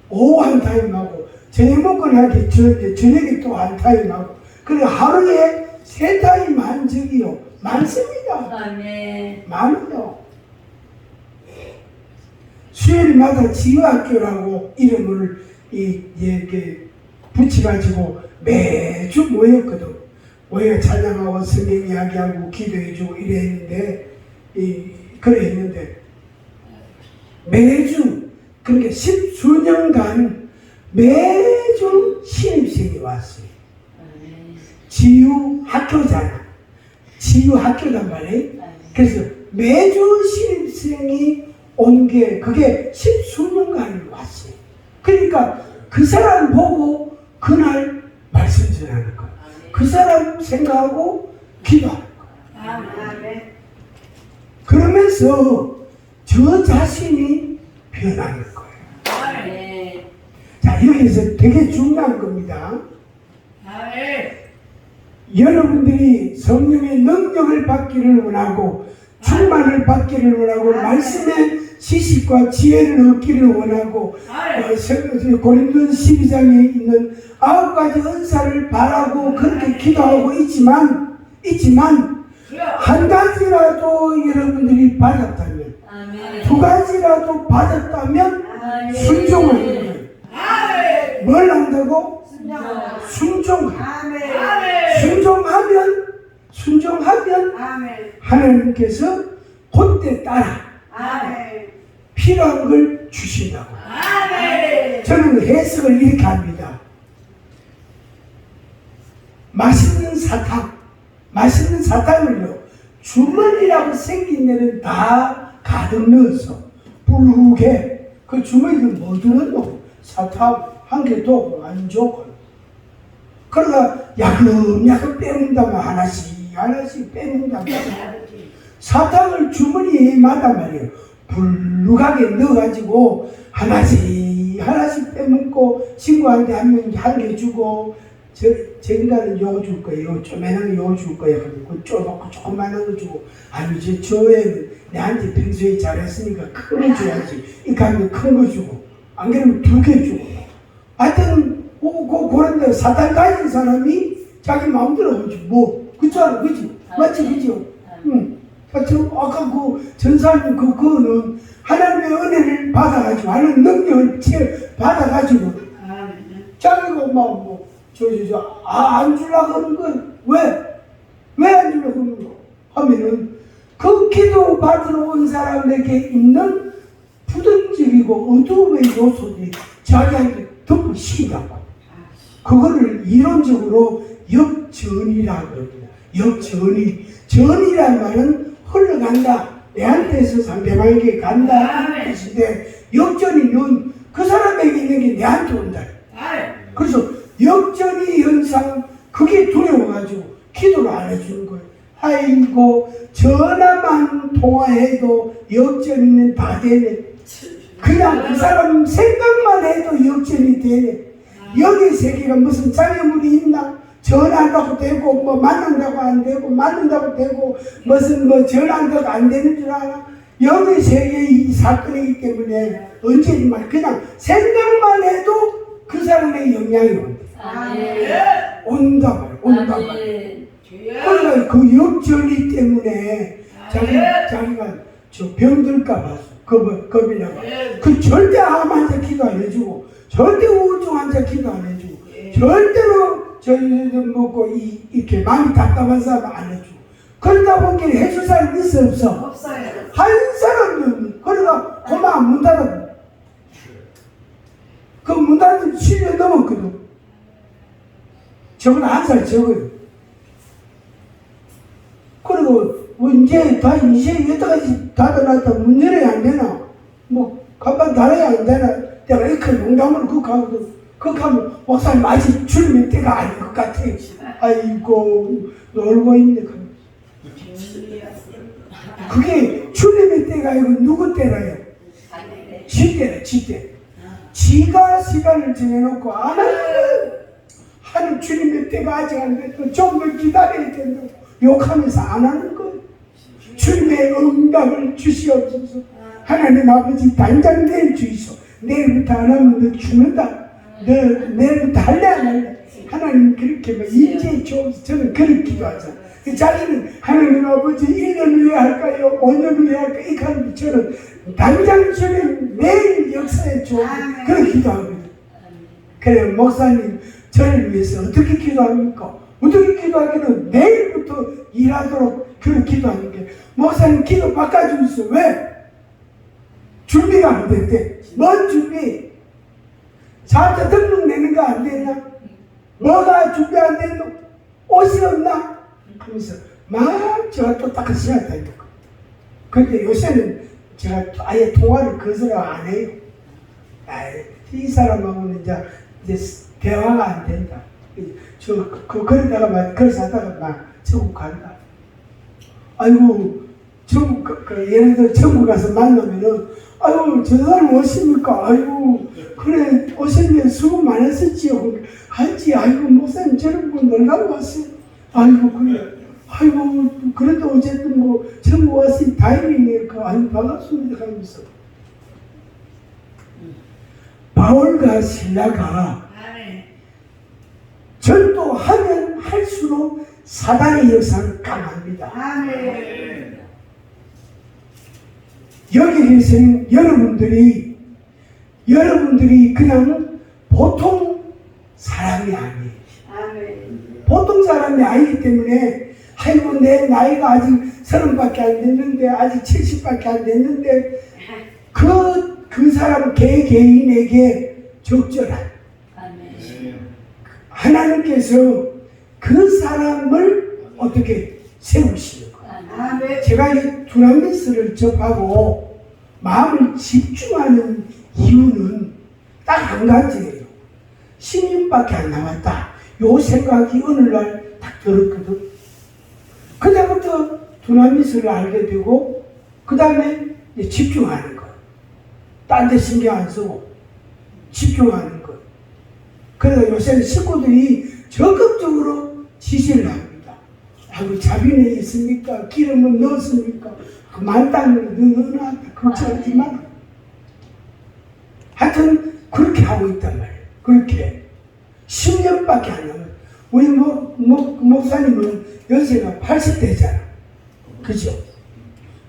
오후 한 타임 하고 저녁 먹고 나게 저녁에 또 한 타임 하고 그래 하루에 3타임 한 적이요 많습니다. 많아요. 수요일마다 지유학교라고 이름을 붙여가지고 매주 모였거든. 모여 찬양하고 성경 이야기하고 기도해주고 이랬는데 그래 했는데 매주 그렇게 10수년간 매주 신입생이 왔어요. 지유학교잖아. 지유학교란 말이에요. 그래서 매주 신입생이 온 게 그게 10수년간 왔어요. 그러니까 그 사람 보고 그날 말씀 전하는 거예요. 그 사람 생각하고 기도하는 거예요. 그러면서 저 자신이 변하는 거예요. 자, 여기서 되게 중요한 겁니다. 여러분들이 성령의 능력을 받기를 원하고 충만을 받기를 원하고 말씀의 지식과 지혜를 얻기를 원하고 고린도서 12장에 있는 9가지 은사를 바라고 그렇게 기도하고 있지만 한 가지라도 여러분들이 받았다면 2가지라도 받았다면 순종하는 거예요. 뭘 한다고? 순종하면 하나님께서 그때 따라 필요한 걸 주신다고. 저는 해석을 이렇게 합니다. 맛있는 사탕을요 주머니라고 생긴 데는 다 가득 넣어서 불후게 그 주머니는 뭐 들었노? 사탕 한 개도 안 좋고 그러다 야금야금 빼먹는다면 하나씩 빼먹는다면 사탕을 주머니에마다 말이에요 불룩하게 넣어가지고 하나씩 빼먹고 친구한테 한 개 주고 저 인간은 요거 줄 거예요. 조그만한 거 요거 줄 거예요. 그 쪼놓고 조그만한 거 주고 아니 저 애는 내한테 평소에 잘했으니까 큰 거 줘야지. 이 가면 큰 거 주고 안 그러면 2개 주고 하여튼 그런데 사탕 가진 사람이 자기 마음대로 하지 뭐 그렇잖아 그지? 맞지 그죠? 응. 하여튼 아까 그 전사님 그거는 하나님의 은혜를 받아가지고 하나님 능력을 받아가지고 자기가 뭐 안 주려고 하는 건 왜 안 주려고 하는 거 하면은 그 기도 받으러 온 사람에게 있는 부정적이고 어두움의 요소들이 자기한테 덮어씌인다고 그거를 이론적으로 역전이라고 합니다. 전이란 말은 흘러간다 내한테서 상대방에게 간다 이 뜻인데 역전이는 그 사람에게 있는 게 내한테 온다 그래서 역전이 현상 그게 두려워가지고 기도를 안 해주는 거예요. 아이고 전화만 통화해도 역전이는 다 되네. 그냥 그 사람 생각만 해도 역전이 되네. 여기 세계가 무슨 장애물이 있나? 전화한다고 되고 뭐 만난다고 안 되고 만난다고 되고 무슨 뭐 전화한다고 안 되는 줄 알아? 여기 세계의 이 사건이기 때문에 언제지만 그냥 생각만 해도 그 사람의 영향이 온다. 온다 말이야. 그러니까 그 역전이 때문에 자기가 저 병들까 봐서 겁이 나고 그 절대 암 환자 기도 안 해주고 절대 우울증 환자 기도 안 해주고 절대로 먹고 이렇게 마음이 답답한 사람 안 해주고 그러다 보니 해줄 사람 있어 없어? 없어요. 한 사람도 그러니까 고마 문 닫아 그 문 닫은 7년 넘었거든. 저보다 1살 적어요. 그리고 이제 여태까지 닫아놨다 문 열어야 안 되나? 뭐 간판 달아야 안 되나? 내가 이렇게 농담으로 그거 하면 목사님 아직 주님의 때가 아닌 것 같아. 아이고 놀고 있네. 그게 주님의 때가 아니고 누구 때라요? 지 때라 지 때. 지가 시간을 정해놓고 안 하는 주님의 때가 아직 안 됐고 좀 더 기다려야 된다고 욕하면서 안 하는 거예요. 주님의 응답을 주시옵소서. 하나님 아버지 당장 내일 주이소. 내일부터 안 하면 너 죽는다. 너 내일부터 할래 안 할래? 하나님 그렇게 막 인지해 주옵소서. 저는 그렇게 기도하자. 자기는 하나님 아버지 1년 후에 할까요? 5년 후에 할까요? 이렇게 하는데 저는 당장 주님 매일 역사에 주옵소서. 그렇게 기도합니다. 그래 목사님 저를 위해서 어떻게 기도합니까? 어떻게 기도하기는 내일부터 일하도록 그런 기도하는 게 목사님 기도 바꿔주면서 왜? 준비가 안 됐대. 뭔 준비? 자자 등록 내는 거 안 되나? 뭐가 준비 안 됐노? 옷이 없나? 하면서 막 제가 또 딱 시작했다니까. 근데 요새는 제가 아예 통화를 거절 안 해요. 이 사람하고는 이제 대화가 안 된다. 그러다가 막 그래서 하다가 막 전국 간다. 아이고 전국 예를 들어 전국 가서 만나면은 아이고 저 사람 오십니까? 아이고 그래 오셨네 수고 많았었지요. 하지 아이고 목사님 저런 분 놀라고 왔어요. 아이고 그래 아이고 그래도 어쨌든 뭐 전국 왔으니 다행이니까 아이고 반갑습니다 하면서 바울과 신라가 전도하면 할수록 사단의 역사는 강합니다. 여기에서는 여러분들이 그냥 보통 사람이 아니에요. 보통 사람이 아니기 때문에 아이고 내 나이가 아직 30밖에 안 됐는데 아직 70밖에 안 됐는데 그 사람 개개인에게 적절한 하나님께서 그 사람을 어떻게 세우시는 거예요. 아멘. 제가 이 두나미스를 접하고 마음을 집중하는 이유는 딱 한 가지예요. 10년밖에 안 남았다. 요 생각이 어느 날 딱 들었거든. 그때부터 두나미스를 알게 되고 그 다음에 집중하는 거. 딴 데 신경 안 쓰고 집중하는 것. 그래서 요새는 식구들이 적극적으로 지시를 합니다. 아이고, 자비는 있습니까? 기름은 넣었습니까? 그 만땅을 넣어놨다. 걱정하지 마라. 하여튼 그렇게 하고 있단 말이에요. 그렇게 10년밖에 안 남아요. 우리 목사님은 연세가 80대잖아. 그죠?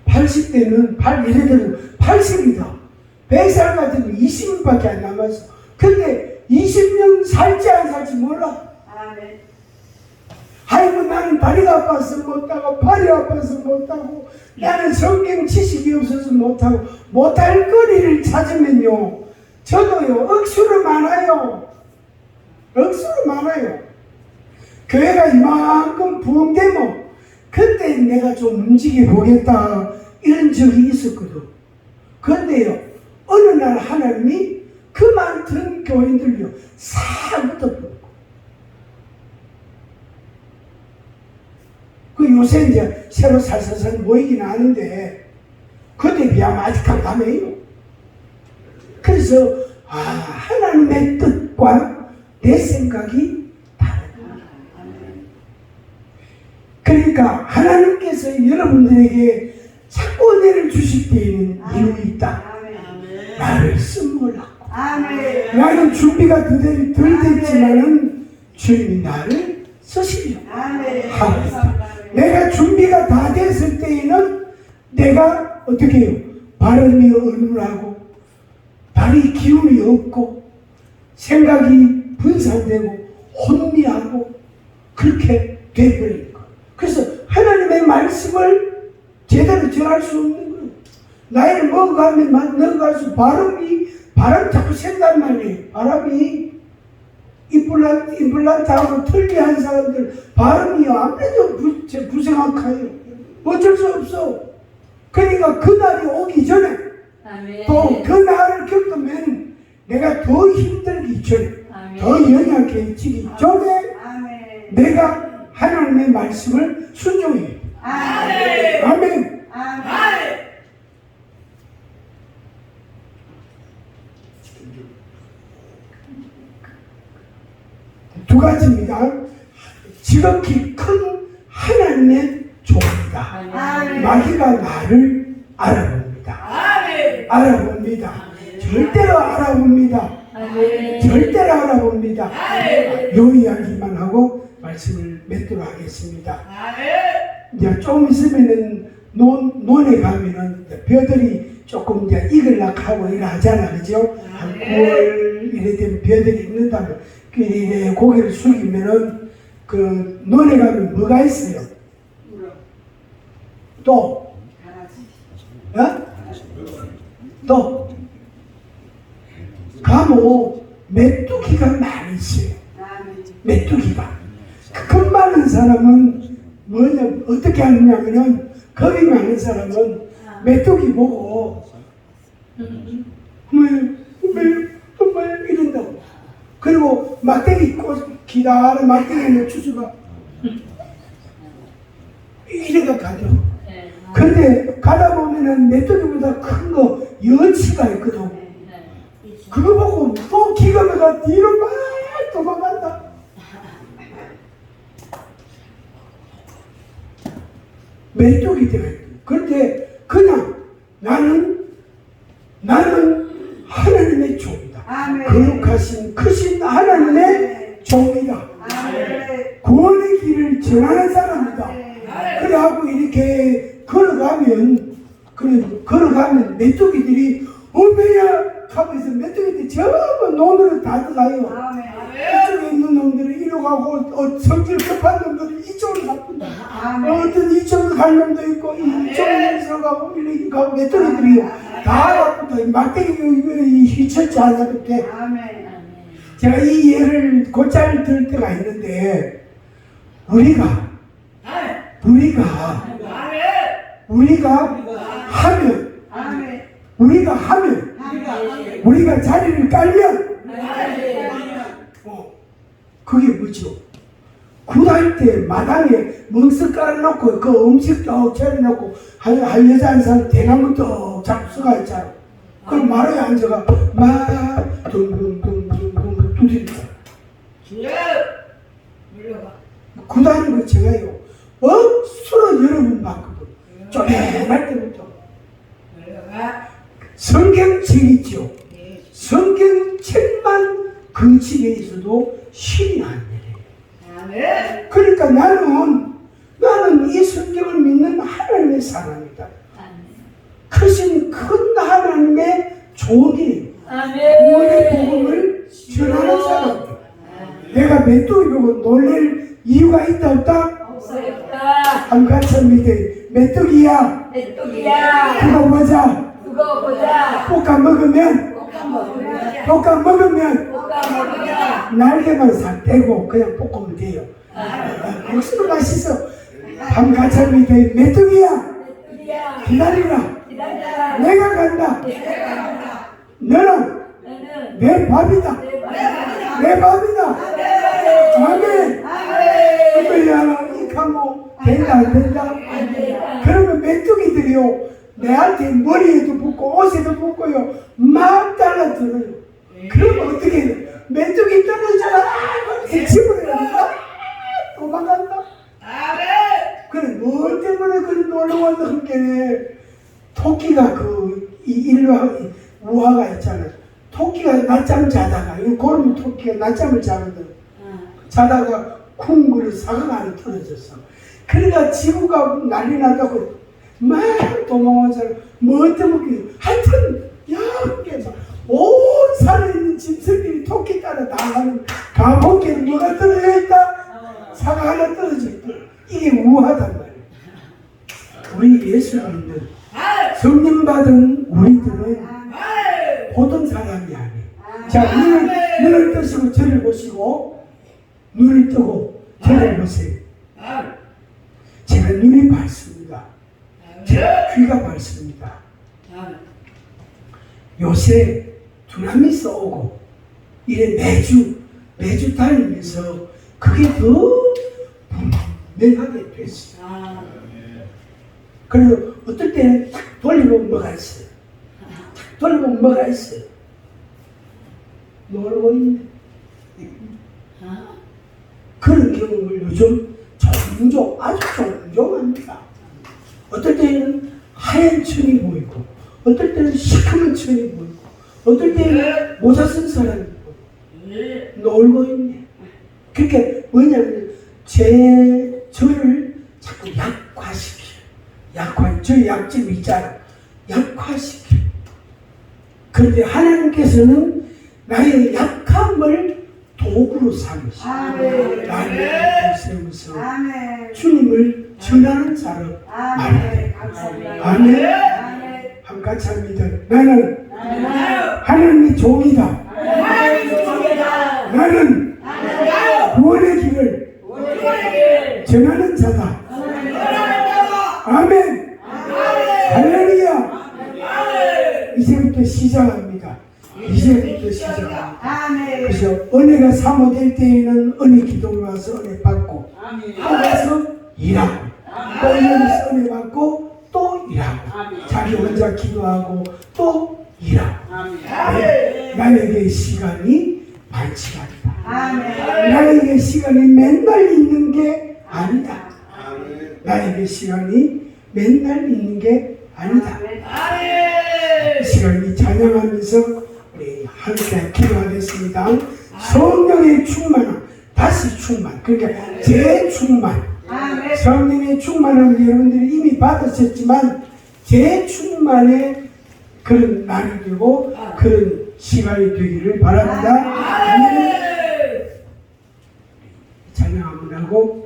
80대는 예를 들어 80이다. 100살 같으면 20년밖에 안 남았어. 근데 20년 살지 안 살지 몰라. 아멘. 아이고, 나는 다리가 아파서 못하고 팔이 아파서 못하고 나는 성경 지식이 없어서 못하고 못할 거리를 찾으면요, 저도요 억수로 많아요. 억수로 많아요. 교회가 이만큼 부흥되면 그때 내가 좀 움직여 보겠다 이런 적이 있었거든. 그런데요, 어느 날 하나님이 그 많던 교인들요 싹 묻어버리고, 그 요새 이제 새로 살살살 모이긴 하는데 그때 비하면 아직 깜깜해요. 그래서 하나님의 뜻과 내 생각이 다르다. 그러니까 하나님께서 여러분들에게 자꾸 은혜를 주실 때에는 이유가 있다. 나를 쓰므라고. 나는 준비가 덜 됐지만은 주님이 나를 쓰시려고 하고 있다. 내가 준비가 다 됐을 때에는 내가 어떻게 해요? 발음이 어눌하고 발이 기운이 없고 생각이 분산되고 혼미하고 그렇게 돼버리는 거예요. 그래서 하나님의 말씀을 제대로 전할 수 없는 거예요. 나이를 먹어가면 먹어갈수록 바람 자꾸 샌단 말이에요. 바람이 임플란트하고 틀리한 사람들 발음이 아무래도 부정확해요. 어쩔 수 없어. 그러니까 그날이 오기 전에 또 그 날을 겪으면 내가 더 힘들기 전에 더 연약해지기 전에 내가 하나님의 말씀을 순종해야 돼. 아멘. 두 가지입니다. 지극히 큰 하나님의 종이다. 마귀가 나를 알아봅니다. 알아봅니다. 절대로 알아봅니다. 절대로 알아봅니다. 요 이야기만 하고 말씀을 맺도록 하겠습니다. 이제 좀 있으면은 논에 가면은 벼들이 조금 이제 익으려고 하고 이래 하잖아. 그죠? 한 9월 이래 되면 벼들이 익는다면 그 고개를 숙이면은 그 논에 가면 뭐가 있어요? 또? 또? 가면 메뚜기가 많이 있어요. 메뚜기가. 겁 많은 사람은 어떻게 하느냐면은 겁이 많은 사람은 메뚜기 보고 정말 이런다고. 그리고 막대기 기다란 막대기는 추수가 이래가 가죠. 근데 가다 보면은 메뚜기보다 큰 거 여치가 있거든. 그거 보고 또 기가 막혀 뒤로 막 도망간다. 메뚜기 때문에. 그런데 그냥 나는 하나님의 종이다. 거룩하신 크신 하나님의 종이다. 구원의 길을 전하는 사람이다. 그래갖고 이렇게 걸어가면 메뚜기들이 어메야 하면서 메뚜기들이 전부 논으로 다 들어가요. 이쪽에 있는 놈들은 이리로 가고 성질 급한 놈들은 이쪽으로 갑니다. 어떤 이쪽으로 갈 놈도 있고 이쪽으로 가고 이렇게 가고 메뚜기들이요 다 갑니다. 막대기 휘철지 않아도 돼. 제가 이 예를 곧잘 들 때가 있는데 우리가 우리가 하면, 아멘. 우리가 하면, 우리가 자리를 깔면, 그게 뭐죠? 굿할 때 마당에 멍석 깔아놓고 그 음식 딱 차려놓고 한 여자 한 사람 대나무 떡 잡수가 있잖아. 그럼 마루에 앉아가 막 둥둥둥둥둥 두드린다. 굿하는 거 제가요 억수로 여러 번 봤거든. 쪼개할 때부터 성경책 있죠. 성경책만 그 집에 있어도 힘이 안 되네. 그러니까 나는 이 성경을 믿는 하나님의 사람이다. 크신 큰 하나님의 종이 구원의 복음을 전하는 사람이다. 내가 메뚜기 보고 놀랄 이유가 있다 없다? 없어졌다. 한 같이 믿어. 메뚜기야. 메뚜기야. 그거 보자. 그거 보자. 볶아 먹으면 볶아 먹으면. 볶아 먹으면 볶아 먹으면. 날개만 싹 떼고 그냥 볶으면 돼요. 육수도 맛있어. 한 같이 믿어. 메뚜기야. 메뚜기야. 기다리라. 기다려라. 내가 간다. 내가 간다. 너는 너는 내 밥이다. 내 밥이다. 내 밥이다. 아멘. 아멘. 그러면 이 가모 된다 안 된다? 안 된다. 그러면 메뚜기들이요 내한테 머리에도 붙고 옷에도 붙고요 막 달라들어요. 그러면 어떻게 해요? 메뚜기 떨어져라. 집으로 가니까 도망간다. 그래 뭐 때문에 그런 놀러와서 그렇게 토끼가 우화가 있잖아요. 토끼가 낮잠 자다가 이 고름 토끼가 낮잠을 자거든. 자다가 쿵 그래 사과가 안에 떨어졌어. 그러니까 지구가 난리 나다고 막 도망오잖아. 뭐 때문에 하여튼 얇게 온 산에 있는 짐승들이 토끼 따라 다 가는 가보기에는 뭐가 떨어져 있다? 사과 하나 떨어져 있다. 이게 우하단 말이야. 우리 예수 믿는 성령 받은 우리들은 보통 사람이 아니에요. 자, 눈을 뜨시고 저를 보시고 눈을 뜨고 저를 보세요. 제가 눈이 밝습니다. 제가 귀가 밝습니다. 요새 두나미스 오고 이래 매주 다니면서 그게 더 분명하게 됐어요. 그리고 어떨 때는 탁 돌리면 뭐가 있어요. 탁 돌리면 뭐가 있어요. 놀고 있네. 그런 경험을 요즘 아주 종종합니다. 어떨 때는 하얀 천이 보이고, 어떨 때는 시커먼 천이 보이고, 어떨 때는 모자 쓴 사람이 보이고, 놀고 있네. 그러니까 뭐냐면 저를 자꾸 약화시켜요. 저 약점 있잖아요. 약화시켜요. 그런데 하나님께서는 나의 약함을 도구로 삼으시고 나를 세우면서 주님을 전하는 자로 만들어요. 아멘. 한 같이 합니다. 나는 하나님의 종이다. 나는 구원의 길을 전하는 자다. 아멘. 할렐루야. 이제부터 시작합니다. 이제부터 시작합니다. 그래서 은혜가 사모될 때에는 은혜 기도를 와서 은혜 받고 또 가서 일하고 또 여기서 은혜 받고 또 일하고 자기 혼자 기도하고 또 일하고 나에게 시간이 많지가 않다. 나에게 시간이 맨날 있는 게 아니다. 나에게 시간이 맨날 있는 게 아니다. 이 시간이 찬양하면서 우리 함께 기도하겠습니다. 성령의 충만함, 다시 충만, 그러니까 재충만. 성령의 충만함을 여러분들이 이미 받으셨지만 재충만의 그런 날이 되고 그런 시간이 되기를 바랍니다. 찬양 한번 하고